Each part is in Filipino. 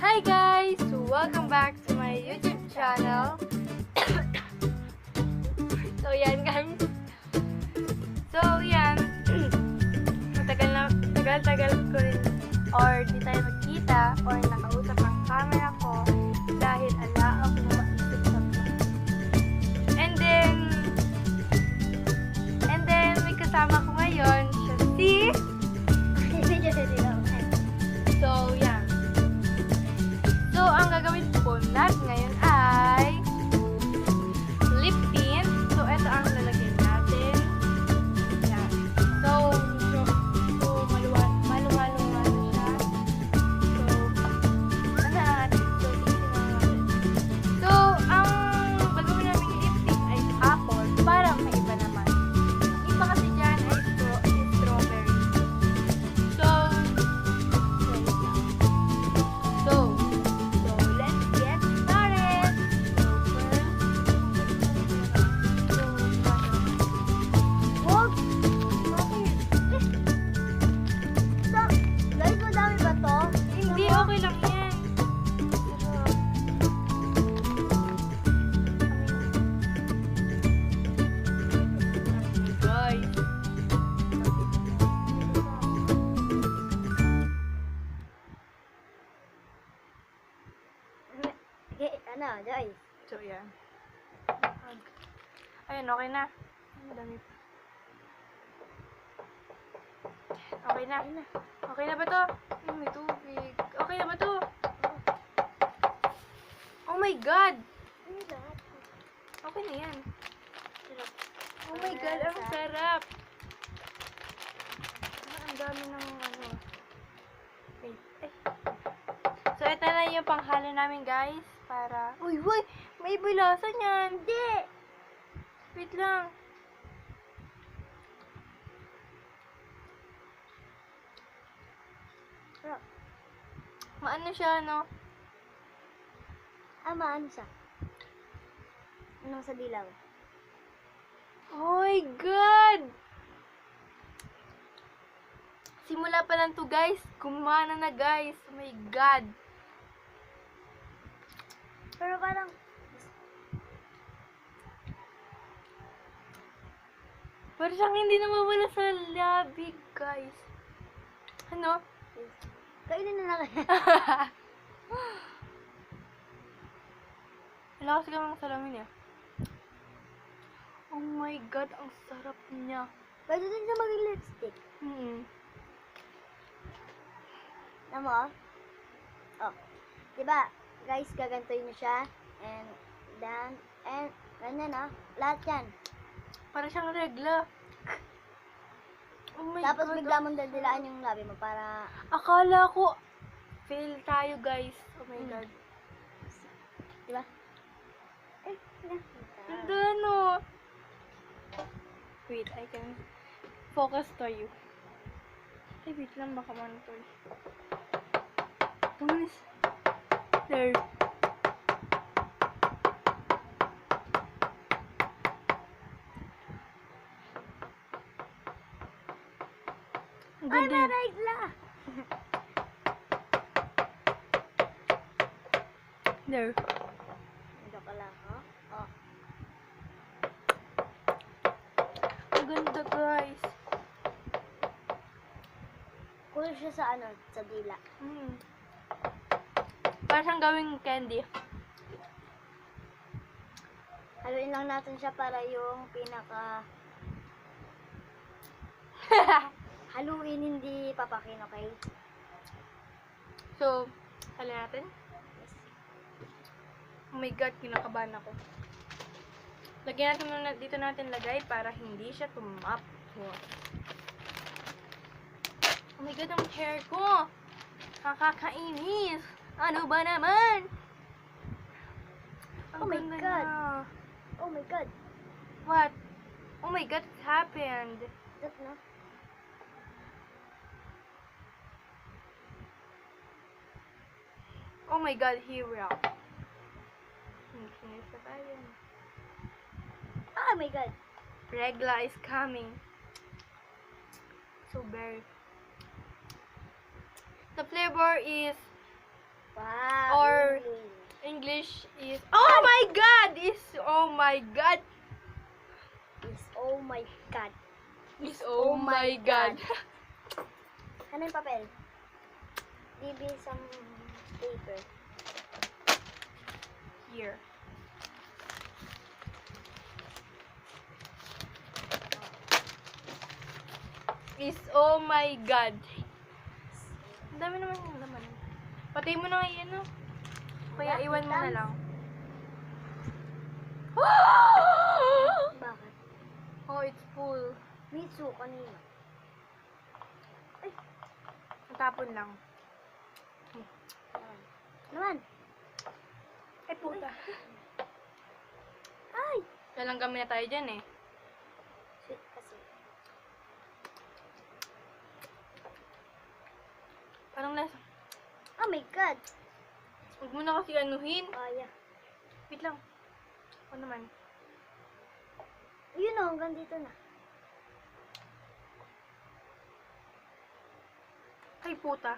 Hi guys! So welcome back to my YouTube channel. So yan guys. So yan. Tagal ko rin or di tayo magkita or nakausap ang camera ko dahil ala ako na maisip sa vlog. And then may kasama ko ngayon siya si So yan. So ang gagawin po natin ngayon ay lip tint. So ito ang lalagay natin. Yan. So maluwalo na siya. So natin. So ang gagawin namin lip tint ay apple para maiba naman. Iba kasi dyan ay strawberry. So let's get started. Wag! Bakit? Guys, madami ba to? Hindi, okay lang yan. Guys. Ano, guys? So yan. Ayun, okay na. Madami pa. Okay na. Okay na ba to? May tubig. Okay na ba to? Oh my God! Okay na yan. Oh my God, ang sarap! Ang dami ng ano. Wait. Ay. So, ito na yung panghalo namin, guys. Para... Uy! May bulasa niyan! Hindi! Wait lang. Maano siya, no? Ano siya? Ano sa dilaw? Oh my God! Simula pa lang to, guys. Gumana na, guys. Oh my God. Pero parang... Parang siyang hindi nawawala sa labi, guys. Ano? Kainin na lang. Wala kasi kang salamin, eh. Oh my God, ang sarap niya. Pwede din siya maging lipstick. Alam mo? Oh. Diba? Guys, gagantoy niyo siya. And ganyan lahat yan. Parang siyang regla. Oh my Tapos God. bigla mong dadilaan yung labi mo para... Akala ko, fail tayo, guys. Oh my God. Diba? Ganda, no? Wait, I can focus to you. Ay, wait lang, baka manutol. Tumalis. There. Ang Ay, ganda. may regla! There. Ito pala, ha? Oh. Ang ganda, guys. Cool siya sa sa dila. Parang siyang gawing candy. Haluin lang natin siya para yung pinaka... Haluin, hindi papakin, okay? So, hali natin. Oh my God, kinakabahan ako. Lagyan natin muna, dito natin lagay para hindi siya tumap. Oh my God, ang hair ko! Nakakainis! Ano ba naman? Ang Oh my ganda God. niya. Oh my God! What? Oh my God, what happened? That na? Oh my God, here we are. Kinis na tayo. Oh my God! Regla is coming. So very. The flavor is Wow! my God. Is oh my God. Is oh my God. Ano yung papel? Give me some paper. Here. Is oh my God. Ang dami naman yung laman. Patay mo na yan, no? Kaya Wala, iwan mo na thanks. lang. Bakit? Oh, it's full. Mitsu, kanina. Ay, Natapon lang. naman. Ay, puta. Ay! Dalang kami na tayo dyan, eh. Sweet kasi. Parang nasa... Oh my God. Huwag mo na kasi anuhin. Kaya. Wait lang. Ano naman? Yun o, hanggang dito na. Ay, puta.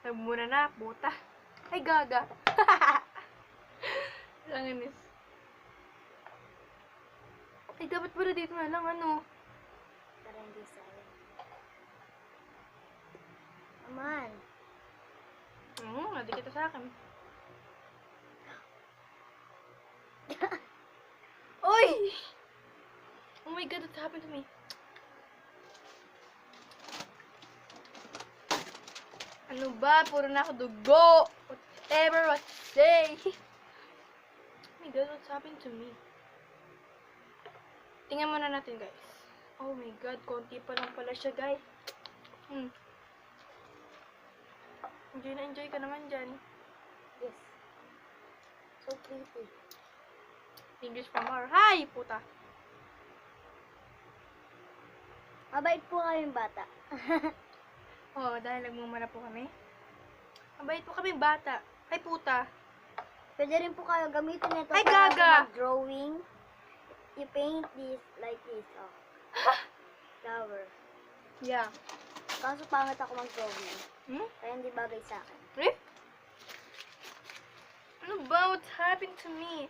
Nagmuna na, puta. Ay, gaga. Langanis. Ay, dapat pala dito na lang, ano? Para hindi sayang. Aman. Hindi kita sa akin. Oy! Oh my God, what's happened to me? Ano ba? Puro na ako dugo. Whatever what you say. Oh my God, what's happened to me? Tingnan muna natin, guys. Oh my God, konti pa lang pala siya, guys. Enjoy ka naman dyan. Yes. So pretty. English pa more. Hi, puta. Mabait po kayong bata. Oh, dahil nagmumura po kami. Mabait po kami bata. Ay, puta. Pwede rin po kayo gamitin ito Ay, para gaga! mag-drawing. You paint this like this. Oh. Flower. Yeah. Kaso pangit ako mag-drawing. Kaya hindi bagay sa akin. Eh? Ano ba? What's happened to me?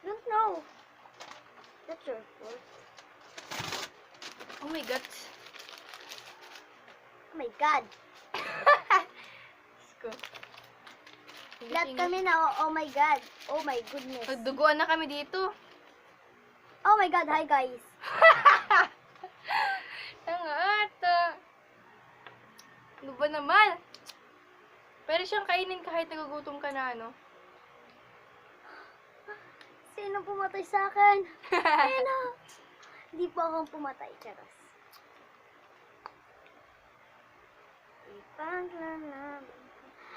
Don't know. That's your fault. Oh my God. Oh my God. Let's go. Lahat kami na, oh my God. Oh my goodness. Nagduguan na kami dito. Oh my God, hi guys. Ang ata. Ano ba naman? Pwede siyang kainin kahit nagugutom ka na, ano? Sino pumatay sa akin? Sino? Hindi po akong pumatay, charos.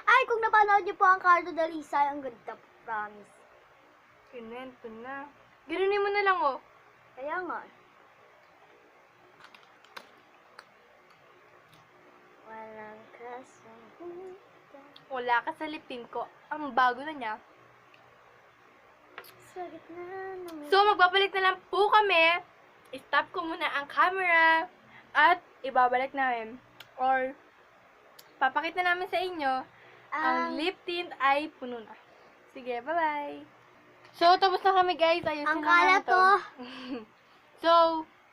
Ay, kung napanood niyo po ang Cardo de Lisa, ang ganda, promise. Kinento na. Ganunin mo na lang, oh. Kaya nga. Walang kasagutan. Wala ka sa lipin ko. Ang bago na niya. Sa gitna ng... So, magbabalik na lang po kami. I-stop ko muna ang camera. At ibabalik namin. Or, papakita namin sa inyo ang lip tint ay puno na. Sige, bye-bye. So, tapos na kami, guys. Ayusin Ang na kala namin to. So,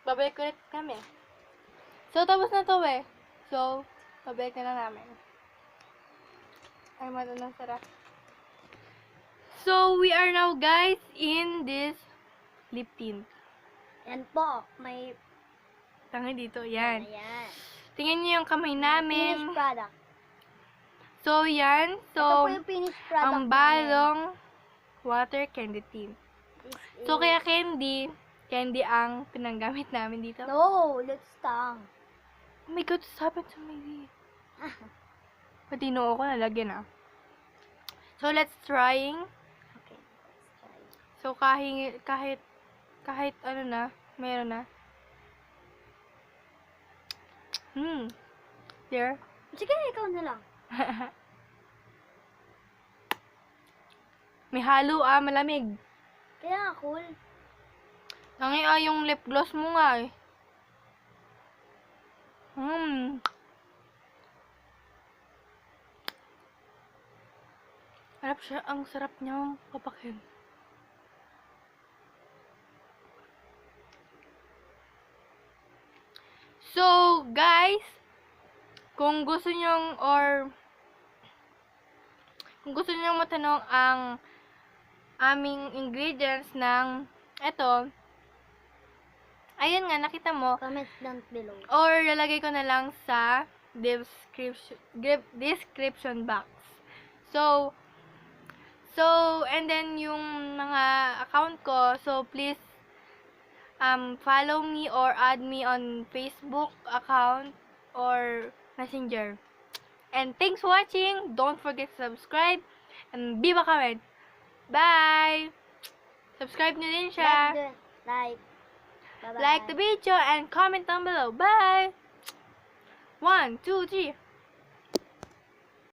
babalik ulit kami. So, tapos na to, eh. So, babalik na lang namin. Ay, matanong sarap. So, we are now, guys, in this lip tint. Yan po. May... Tangan dito, yan. Ayan. Tingnan niyo yung kamay Finished namin. product. So, yan. Ito So, po yung finished product ang balong water candy tint. namin. So, kaya candy ang pinanggamit namin dito. No, let's tang. Oh my God, what's happened to me? Pati noo ko nalagyan, ah. So, let's trying. Okay, let's try. So, kahit ano na, meron na. There. Sige, ikaw na lang. May halo, malamig. Kaya nga, cool. Tangi, yung lip gloss mo nga, eh. Harap siya, ang sarap niyang papakin. So, guys, kung gusto nyong matanong ang aming ingredients ng eto, ayun nga, nakita mo, Comment down below. or lalagay ko na lang sa description box. So, and then yung mga account ko, so please follow me or add me on Facebook account or Messenger. And thanks for watching. Don't forget to subscribe and leave a comment. Bye! Subscribe nyo din siya. Like. Bye-bye. Like the video and comment down below. Bye! 1, 2, 3.